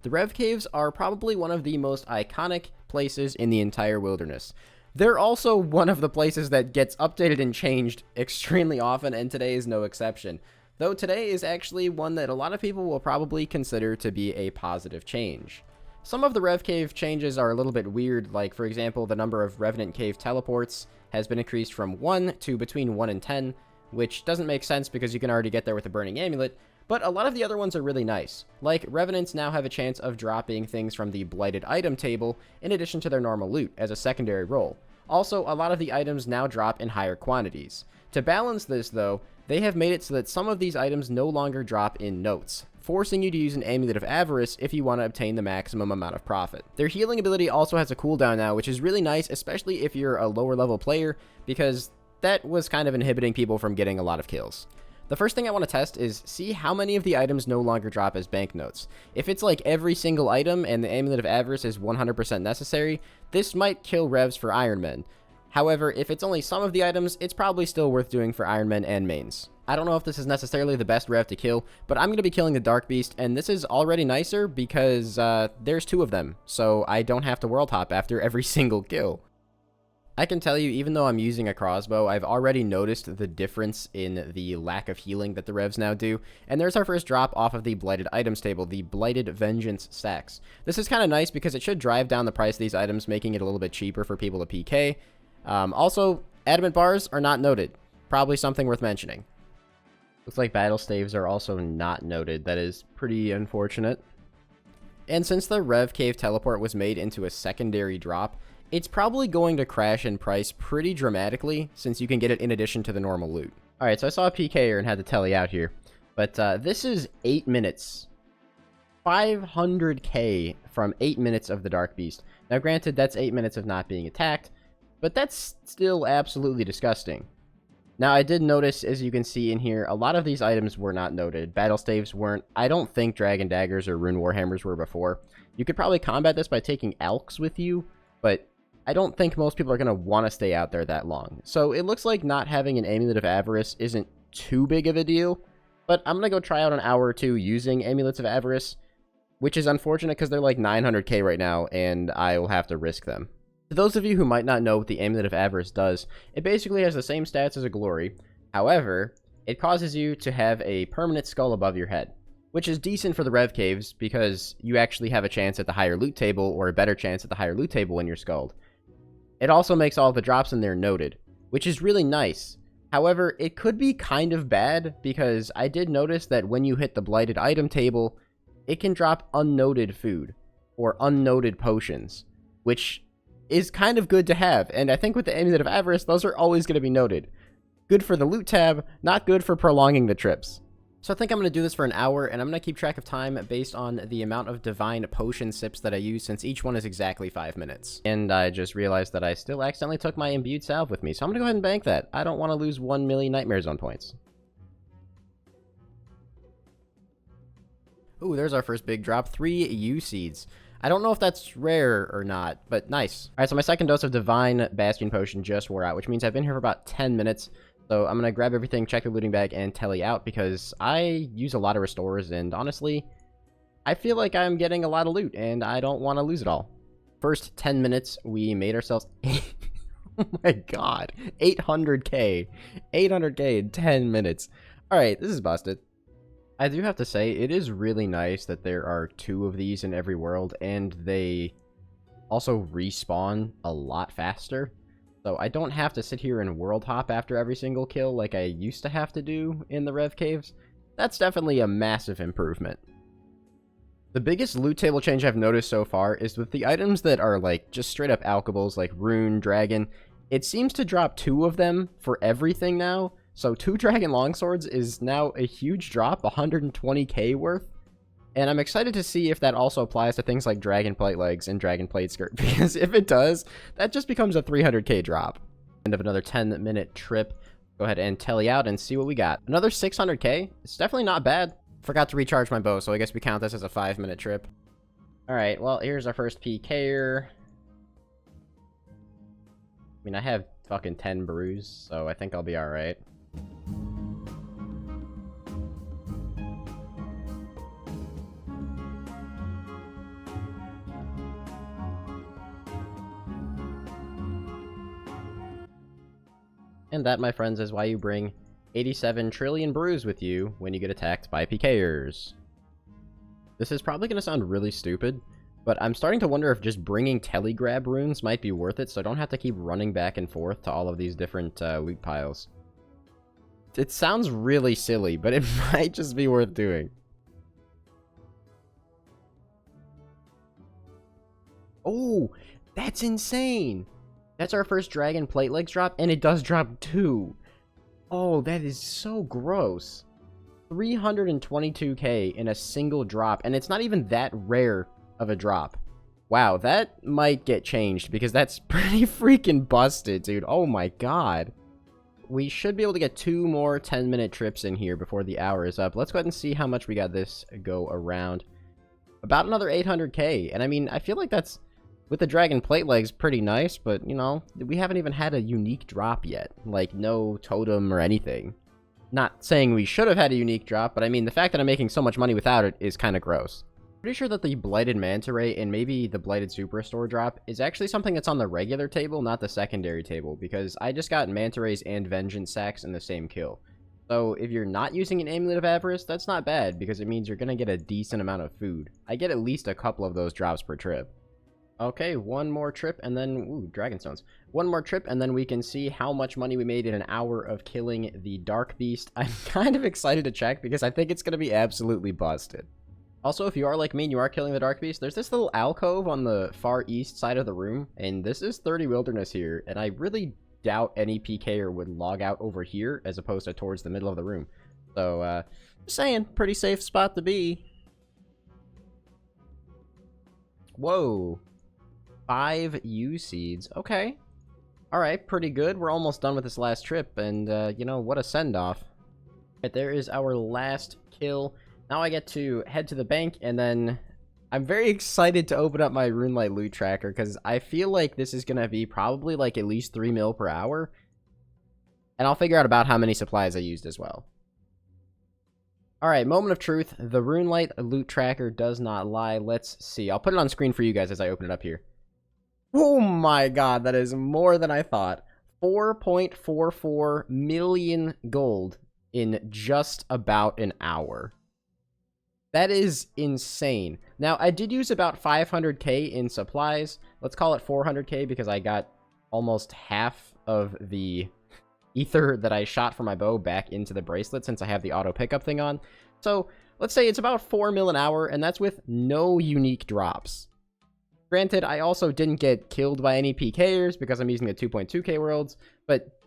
The Rev Caves are probably one of the most iconic places in the entire wilderness. They're also one of the places that gets updated and changed extremely often, and today is no exception. Though today is actually one that a lot of people will probably consider to be a positive change. Some of the Rev Cave changes are a little bit weird, like for example the number of Revenant Cave teleports has been increased from 1 to between 1 and 10, which doesn't make sense because you can already get there with the Burning Amulet, but a lot of the other ones are really nice. Like, Revenants now have a chance of dropping things from the Blighted Item table in addition to their normal loot as a secondary role. Also, a lot of the items now drop in higher quantities. To balance this though, they have made it so that some of these items no longer drop in notes, forcing you to use an Amulet of Avarice if you want to obtain the maximum amount of profit. Their healing ability also has a cooldown now, which is really nice, especially if you're a lower level player, because that was kind of inhibiting people from getting a lot of kills. The first thing I want to test is see how many of the items no longer drop as banknotes. If it's like every single item and the Amulet of Avarice is 100% necessary, this might kill revs for Iron Men. However, if it's only some of the items, it's probably still worth doing for Iron Men and mains. I don't know if this is necessarily the best rev to kill, but I'm going to be killing the Dark Beast, and this is already nicer because there's 2 of them, so I don't have to world hop after every single kill. I can tell you, even though I'm using a crossbow, I've already noticed the difference in the lack of healing that the revs now do, and there's our first drop off of the Blighted Items table, the Blighted Vengeance stacks. This is kind of nice because it should drive down the price of these items, making it a little bit cheaper for people to PK. Also, adamant bars are not noted. Probably something worth mentioning. Looks like battle staves are also not noted. That is pretty unfortunate. And since the Rev Cave teleport was made into a secondary drop, it's probably going to crash in price pretty dramatically, since you can get it in addition to the normal loot. Alright, so I saw a PKer and had to tally out here. But this is 8 minutes. 500k from 8 minutes of the Dark Beast. Now granted, that's 8 minutes of not being attacked, but that's still absolutely disgusting. Now I did notice, as you can see in here, a lot of these items were not noted. Battle staves weren't. I don't think Dragon Daggers or Rune Warhammers were before. You could probably combat this by taking Alks with you, but I don't think most people are going to want to stay out there that long. So it looks like not having an Amulet of Avarice isn't too big of a deal, but I'm going to go try out an hour or 2 using Amulets of Avarice, which is unfortunate because they're like 900k right now, and I will have to risk them. To those of you who might not know what the Amulet of Avarice does, it basically has the same stats as a Glory. However, it causes you to have a permanent skull above your head, which is decent for the Rev Caves because you actually have a chance at the higher loot table, or a better chance at the higher loot table when you're skulled. It also makes all of the drops in there noted, which is really nice. However, it could be kind of bad because I did notice that when you hit the Blighted Item table, it can drop unnoted food or unnoted potions, which is kind of good to have. And I think with the Amulet of Avarice, those are always going to be noted. Good for the loot tab, not good for prolonging the trips. So I think I'm going to do this for an hour, and I'm going to keep track of time based on the amount of divine potion sips that I use, since each one is exactly 5 minutes. And I just realized that I still accidentally took my imbued salve with me, so I'm going to go ahead and bank that. I don't want to lose 1 million Nightmare Zone points. Ooh, there's our first big drop. 3 U-Seeds. I don't know if that's rare or not, but nice. Alright, so my second dose of Divine Bastion Potion just wore out, which means I've been here for about 10 minutes. So I'm going to grab everything, check the looting bag, and tally out, because I use a lot of restores, and honestly, I feel like I'm getting a lot of loot, and I don't want to lose it all. First 10 minutes, we made ourselves... oh my god. 800k. 800k in 10 minutes. Alright, this is busted. I do have to say, it is really nice that there are 2 of these in every world, and they also respawn a lot faster. So I don't have to sit here and world hop after every single kill like I used to have to do in the Rev Caves. That's definitely a massive improvement. The biggest loot table change I've noticed so far is with the items that are like just straight up alchables like Rune, Dragon. It seems to drop 2 of them for everything now. So 2 Dragon Longswords is now a huge drop, 120k worth. And I'm excited to see if that also applies to things like Dragon Plate Legs and Dragon Plate Skirt, because if it does, that just becomes a 300k drop. End of another 10-minute trip. Go ahead and tally out and see what we got. Another 600k. It's definitely not bad. Forgot to recharge my bow, so I guess we count this as a 5-minute trip. Alright, well, here's our first PKer. I mean, I have fucking 10 brews, so I think I'll be alright. And that, my friends, is why you bring 87 trillion brews with you when you get attacked by PKers. This is probably going to sound really stupid, but I'm starting to wonder if just bringing telegrab runes might be worth it, so I don't have to keep running back and forth to all of these different loot piles. It sounds really silly, but it might just be worth doing. Oh, that's insane! That's our first dragon plate legs drop, and it does drop 2. Oh, that is so gross. 322k in a single drop, and it's not even that rare of a drop. Wow, that might get changed, because that's pretty freaking busted, dude. Oh my god. We should be able to get 2 more 10-minute trips in here before the hour is up. Let's go ahead and see how much we got this go around. About another 800k, and I mean, I feel like that's, with the dragon plate legs, pretty nice, but, you know, we haven't even had a unique drop yet. Like, no totem or anything. Not saying we should have had a unique drop, but I mean, the fact that I'm making so much money without it is kind of gross. Pretty sure that the Blighted Manta Ray and maybe the Blighted Superstore drop is actually something that's on the regular table, not the secondary table, because I just got Manta Rays and Vengeance Sacks in the same kill. So if you're not using an Amulet of Avarice, that's not bad, because it means you're going to get a decent amount of food. I get at least a couple of those drops per trip. Okay, one more trip, and then... Ooh, Dragonstones. One more trip, and then we can see how much money we made in an hour of killing the Dark Beast. I'm kind of excited to check, because I think it's going to be absolutely busted. Also, if you are like me and you are killing the Dark Beast, there's this little alcove on the far east side of the room, and this is 30 wilderness here, and I really doubt any PKer would log out over here, as opposed to towards the middle of the room. So, just saying, pretty safe spot to be. Whoa. 5 U seeds. Okay. Alright, pretty good. We're almost done with this last trip, and, you know, what a send-off. Right, there is our last kill. Now I get to head to the bank, and then I'm very excited to open up my Runelite loot tracker, because I feel like this is going to be probably, like, at least 3 mil per hour. And I'll figure out about how many supplies I used as well. Alright, moment of truth. The Runelite loot tracker does not lie. Let's see. I'll put it on screen for you guys as I open it up here. Oh my god, that is more than I thought. 4.44 million gold in just about an hour. That is insane. Now, I did use about 500k in supplies. Let's call it 400k because I got almost half of the ether that I shot from my bow back into the bracelet since I have the auto pickup thing on. So, let's say it's about 4 mil an hour, and that's with no unique drops. Granted, I also didn't get killed by any PKers because I'm using the 2.2k worlds, but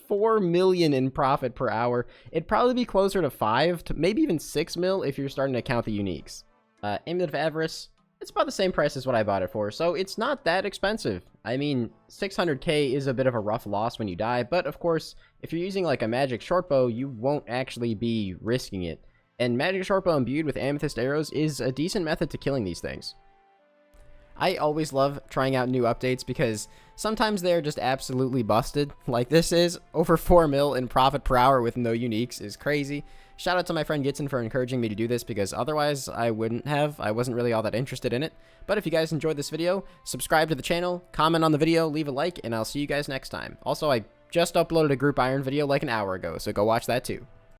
4 million in profit per hour. It'd probably be closer to 5 to maybe even 6 mil if you're starting to count the uniques. Amulet of Avarice, it's about the same price as what I bought it for, so it's not that expensive. I mean, 600k is a bit of a rough loss when you die, but of course, if you're using like a magic shortbow, you won't actually be risking it. And magic shortbow imbued with amethyst arrows is a decent method to killing these things. I always love trying out new updates because sometimes they're just absolutely busted. Like this is, over 4 mil in profit per hour with no uniques is crazy. Shout out to my friend Gitson for encouraging me to do this because otherwise I wouldn't have. I wasn't really all that interested in it. But if you guys enjoyed this video, subscribe to the channel, comment on the video, leave a like, and I'll see you guys next time. Also, I just uploaded a Group Iron video like an hour ago, so go watch that too.